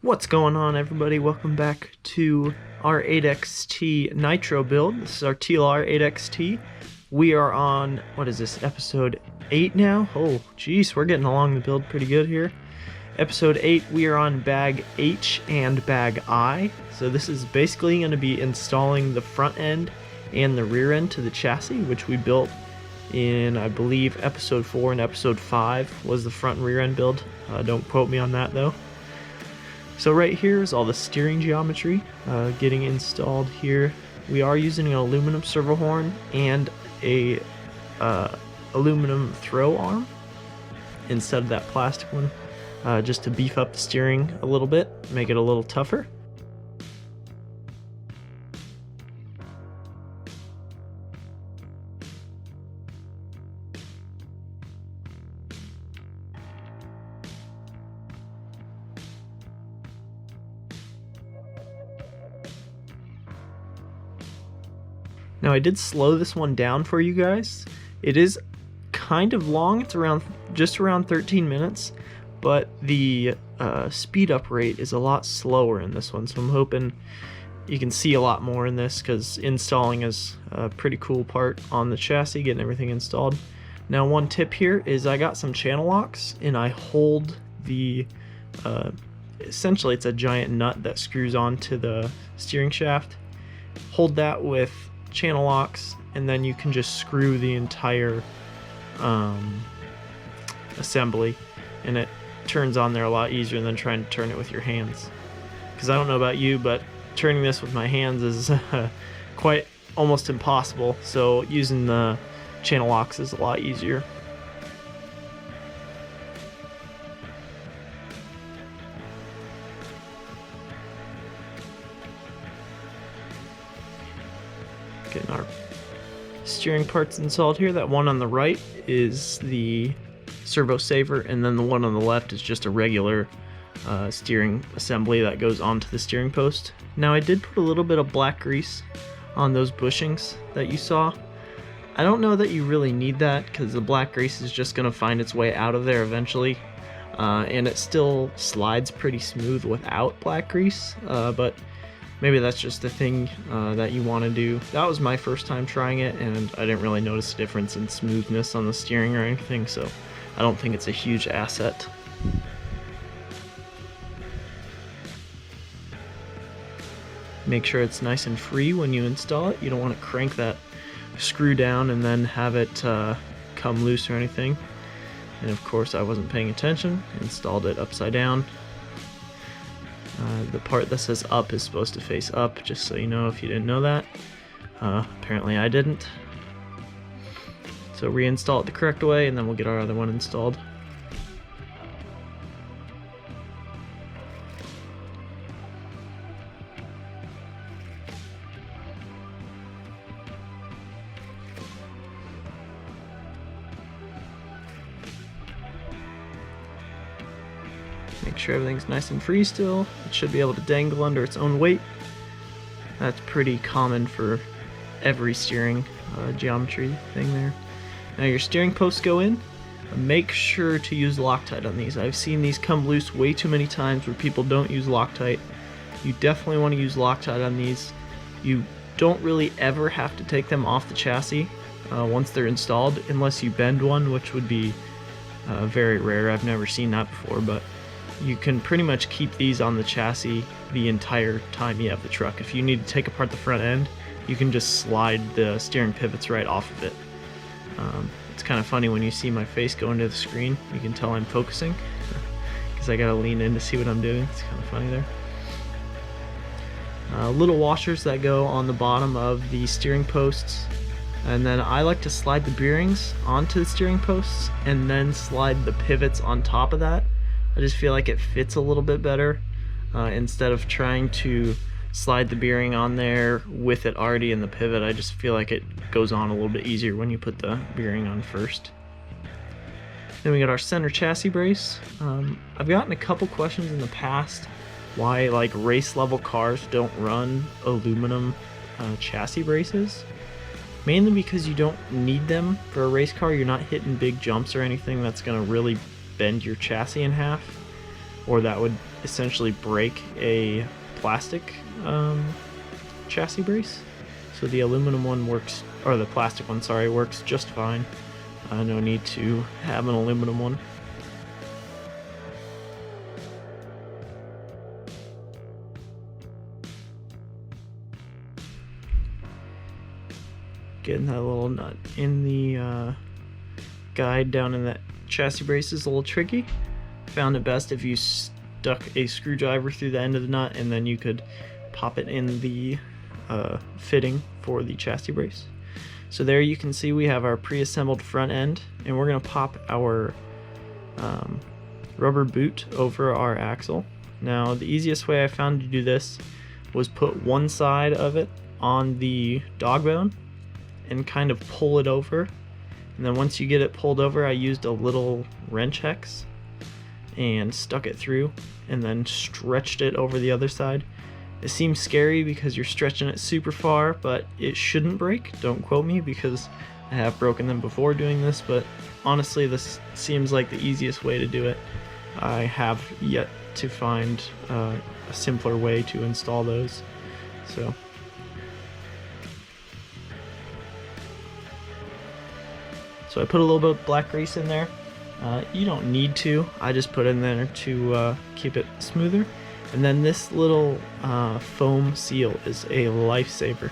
What's going on, everybody? Welcome back to our 8XT Nitro build. This is our TLR 8XT. We are on, what is this, episode 8 now? Oh, geez, we're getting along the build pretty good here. Episode 8, we are on bag H and bag I. So this is basically going to be installing the front end and the rear end to the chassis, which we built in, I believe, episode 4 and episode 5 was the front and rear end build. Don't quote me on that, though. So right here is all the steering geometry getting installed here. We are using an aluminum servo horn and a aluminum throw arm instead of that plastic one, just to beef up the steering a little bit, make it a little tougher. Now I did slow this one down for you guys. It is kind of long, it's just around 13 minutes, but the speed up rate is a lot slower in this one, so I'm hoping you can see a lot more in this, because installing is a pretty cool part on the chassis, getting everything installed. Now one tip here is I got some channel locks, and I hold the, essentially it's a giant nut that screws onto the steering shaft. Hold that with channel locks, and then you can just screw the entire assembly, and it turns on there a lot easier than trying to turn it with your hands. Because I don't know about you, but turning this with my hands is quite almost impossible, so using the channel locks is a lot easier. Getting our steering parts installed here. That one on the right is the servo saver, and then the one on the left is just a regular steering assembly that goes onto the steering post. Now I did put a little bit of black grease on those bushings that you saw. I don't know that you really need that, because the black grease is just going to find its way out of there eventually, and it still slides pretty smooth without black grease, but maybe that's just a thing that you want to do. That was my first time trying it, and I didn't really notice a difference in smoothness on the steering or anything, so I don't think it's a huge asset. Make sure it's nice and free when you install it. You don't want to crank that screw down and then have it come loose or anything. And of course I wasn't paying attention, installed it upside down. The part that says up is supposed to face up, just so you know if you didn't know that. Apparently I didn't. So reinstall it the correct way, and then we'll get our other one installed. Make sure everything's nice and free still. It should be able to dangle under its own weight. That's pretty common for every steering geometry thing there. Now your steering posts go in. Make sure to use Loctite on these. I've seen these come loose way too many times where people don't use Loctite. You definitely want to use Loctite on these. You don't really ever have to take them off the chassis once they're installed, unless you bend one, which would be very rare. I've never seen that before, but you can pretty much keep these on the chassis the entire time you have the truck. If you need to take apart the front end, you can just slide the steering pivots right off of it. It's kind of funny when you see my face go into the screen. You can tell I'm focusing, because I gotta lean in to see what I'm doing. It's kind of funny there. Little washers that go on the bottom of the steering posts, and then I like to slide the bearings onto the steering posts and then slide the pivots on top of that. I just feel like it fits a little bit better instead of trying to slide the bearing on there with it already in the pivot. I just feel like it goes on a little bit easier when you put the bearing on first. Then we got our center chassis brace. I've gotten a couple questions in the past why like race level cars don't run aluminum chassis braces. Mainly because you don't need them for a race car. You're not hitting big jumps or anything that's going to really bend your chassis in half, or that would essentially break a plastic chassis brace. So the aluminum one works, or the plastic one, sorry, works just fine. No need to have an aluminum one. Getting that little nut in the guide down in that chassis brace is a little tricky. Found it best if you stuck a screwdriver through the end of the nut and then you could pop it in the fitting for the chassis brace. So there you can see we have our pre-assembled front end, and we're going to pop our rubber boot over our axle. Now the easiest way I found to do this was put one side of it on the dog bone and kind of pull it over, and then once you get it pulled over, I used a little wrench hex and stuck it through and then stretched it over the other side. It seems scary because you're stretching it super far, but it shouldn't break. Don't quote me because I have broken them before doing this, but honestly this seems like the easiest way to do it. I have yet to find a simpler way to install those. So I put a little bit of black grease in there. You don't need to, I just put in there to keep it smoother. And then this little foam seal is a lifesaver.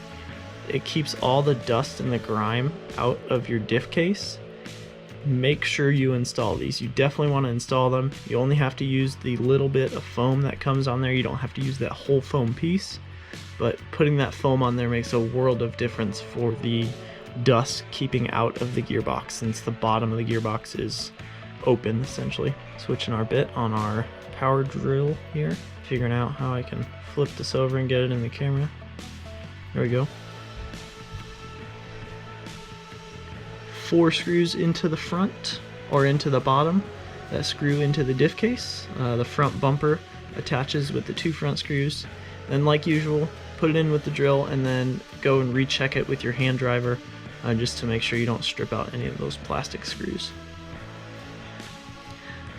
It keeps all the dust and the grime out of your diff case. Make sure you install these. You definitely want to install them. You only have to use the little bit of foam that comes on there. You don't have to use that whole foam piece, but putting that foam on there makes a world of difference for the dust keeping out of the gearbox, since the bottom of the gearbox is open essentially. Switching our bit on our power drill here, figuring out how I can flip this over and get it in the camera. There we go. 4 screws into the front or into the bottom that screw into the diff case. The front bumper attaches with the 2 front screws. Then like usual, put it in with the drill and then go and recheck it with your hand driver just to make sure you don't strip out any of those plastic screws.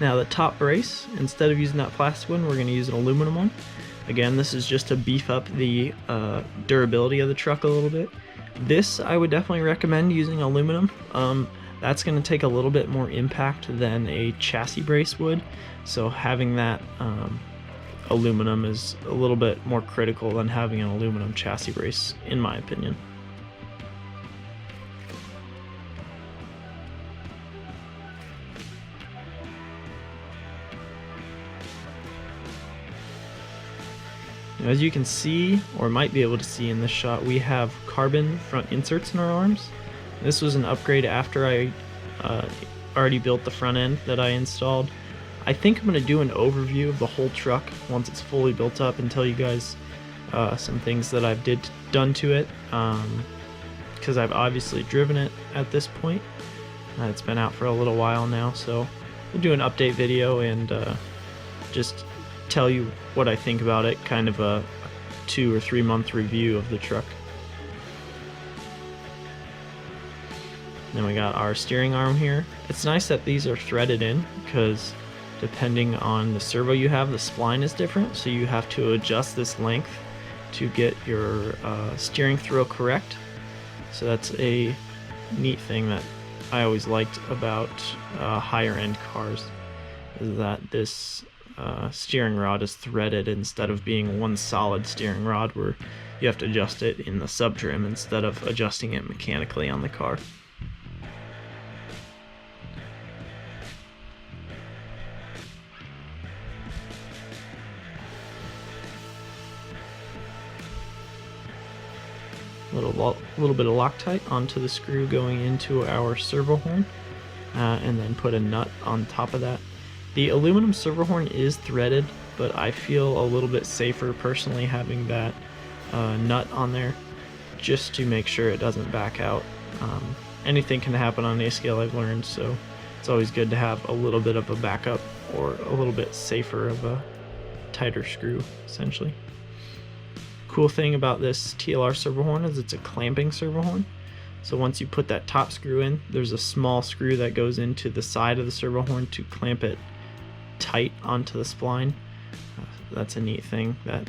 Now the top brace, instead of using that plastic one, we're going to use an aluminum one. Again, this is just to beef up the durability of the truck a little bit. This I would definitely recommend using aluminum. That's going to take a little bit more impact than a chassis brace would, so having that aluminum is a little bit more critical than having an aluminum chassis brace, in my opinion. As you can see, or might be able to see in this shot, we have carbon front inserts in our arms. This was an upgrade after I already built the front end that I installed. I think I'm going to do an overview of the whole truck once it's fully built up and tell you guys some things that I've done to it, because I've obviously driven it at this point. It's been out for a little while now, so we'll do an update video and just tell you what I think about it, kind of a 2 or 3 month review of the truck. Then we got our steering arm here. It's nice that these are threaded in, because depending on the servo you have, the spline is different, so you have to adjust this length to get your steering throw correct. So that's a neat thing that I always liked about higher end cars, is that this steering rod is threaded instead of being one solid steering rod where you have to adjust it in the sub trim instead of adjusting it mechanically on the car. Little bit of Loctite onto the screw going into our servo horn, and then put a nut on top of that. The aluminum servo horn is threaded, but I feel a little bit safer personally having that nut on there, just to make sure it doesn't back out. Anything can happen on a scale, I've learned, so it's always good to have a little bit of a backup, or a little bit safer of a tighter screw, essentially. Cool thing about this TLR servo horn is it's a clamping servo horn. So once you put that top screw in, there's a small screw that goes into the side of the servo horn to clamp it tight onto the spline. That's a neat thing that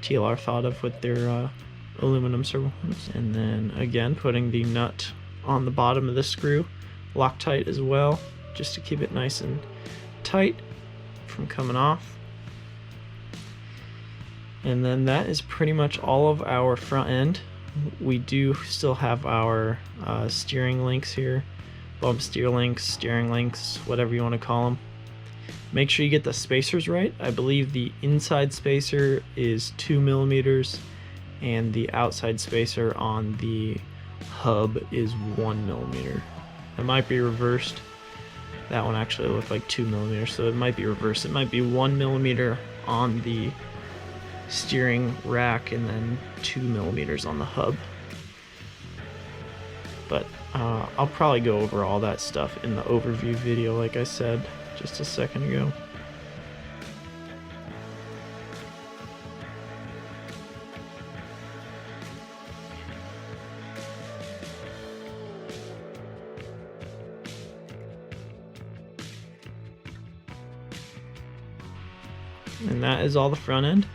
TLR thought of with their aluminum servo. And then again, putting the nut on the bottom of the screw, Loctite as well, just to keep it nice and tight from coming off. And then that is pretty much all of our front end. We do still have our steering links here, bump steer links, steering links, whatever you want to call them. Make sure you get the spacers right. I believe the inside spacer is 2 millimeters and the outside spacer on the hub is 1 millimeter. It might be reversed. That one actually looked like 2 millimeters, so it might be reversed. It might be 1 millimeter on the steering rack and then 2 millimeters on the hub. But I'll probably go over all that stuff in the overview video, like I said just a second ago. And that is all the front end.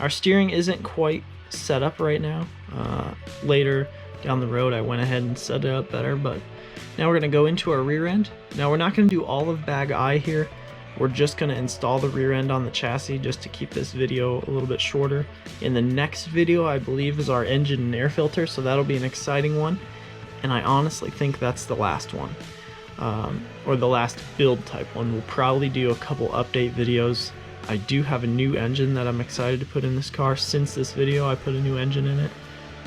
Our steering isn't quite set up right now. Later down the road I went ahead and set it up better, but now we're going to go into our rear end. Now we're not going to do all of bag I here. We're just going to install the rear end on the chassis just to keep this video a little bit shorter. In the next video, I believe, is our engine and air filter, so that'll be an exciting one. And I honestly think that's the last one, or the last build type one. We'll probably do a couple update videos. I do have a new engine that I'm excited to put in this car. Since this video, I put a new engine in it.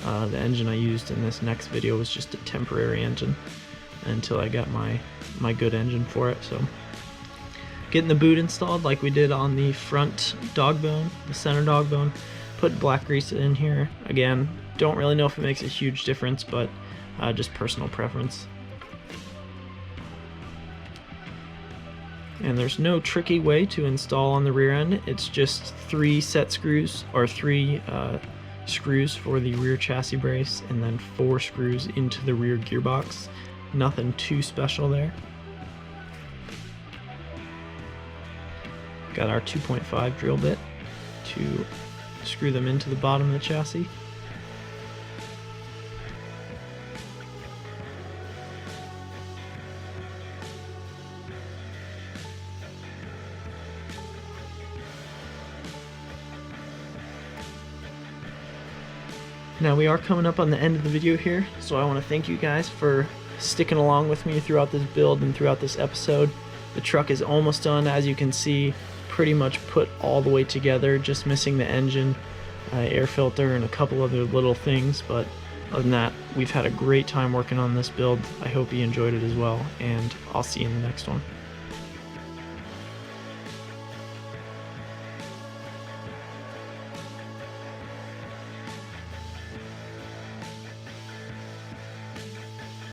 The engine I used in this next video was just a temporary engine until I got my good engine for it. So getting the boot installed like we did on the front dog bone, the center dog bone, put black grease in here. Again, don't really know if it makes a huge difference, but just personal preference. And there's no tricky way to install on the rear end. It's just 3 set screws, or 3 screws for the rear chassis brace, and then 4 screws into the rear gearbox. Nothing too special there. Got our 2.5 drill bit to screw them into the bottom of the chassis. Now we are coming up on the end of the video here, so I want to thank you guys for sticking along with me throughout this build and throughout this episode. The truck is almost done, as you can see, pretty much put all the way together, just missing the engine, air filter, and a couple other little things, but other than that, we've had a great time working on this build. I hope you enjoyed it as well, and I'll see you in the next one.